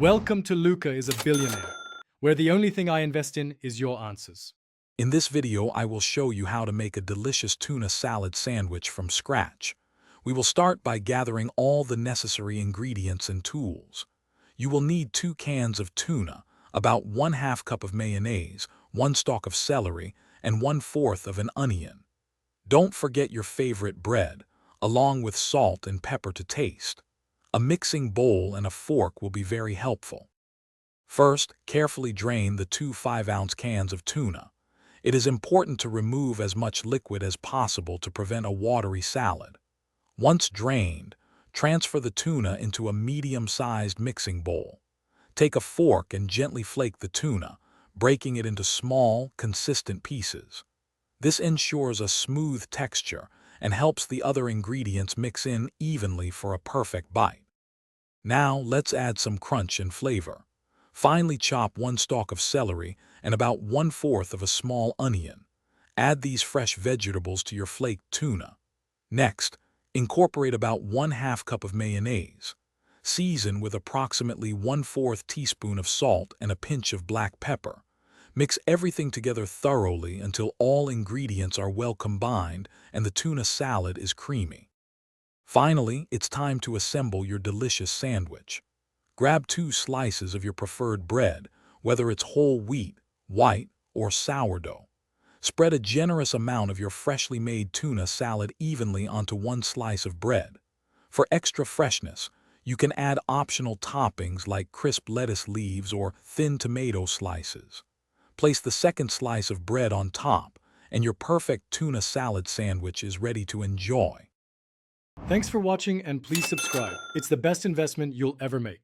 Welcome to Luca is a Billionaire, where the only thing I invest in is your answers. In this video, I will show you how to make a delicious tuna salad sandwich from scratch. We will start by gathering all the necessary ingredients and tools. You will need 2 cans of tuna, about 1/2 cup of mayonnaise, 1 stalk of celery, and 1/4 of an onion. Don't forget your favorite bread, along with salt and pepper to taste. A mixing bowl and a fork will be very helpful. First, carefully drain the 2 5-ounce cans of tuna. It is important to remove as much liquid as possible to prevent a watery salad. Once drained, transfer the tuna into a medium-sized mixing bowl. Take a fork and gently flake the tuna, breaking it into small, consistent pieces. This ensures a smooth texture and helps the other ingredients mix in evenly for a perfect bite. Now let's add some crunch and flavor. Finely chop 1 stalk of celery and about 1/4 of a small onion. Add these fresh vegetables to your flaked tuna. Next, incorporate about 1/2 cup of mayonnaise. Season with approximately 1/4 teaspoon of salt and a pinch of black pepper. Mix everything together thoroughly until all ingredients are well combined and the tuna salad is creamy. Finally, it's time to assemble your delicious sandwich. Grab 2 slices of your preferred bread, whether it's whole wheat, white, or sourdough. Spread a generous amount of your freshly made tuna salad evenly onto 1 slice of bread. For extra freshness, you can add optional toppings like crisp lettuce leaves or thin tomato slices. Place the second slice of bread on top, and your perfect tuna salad sandwich is ready to enjoy. Thanks for watching and please subscribe. It's the best investment you'll ever make.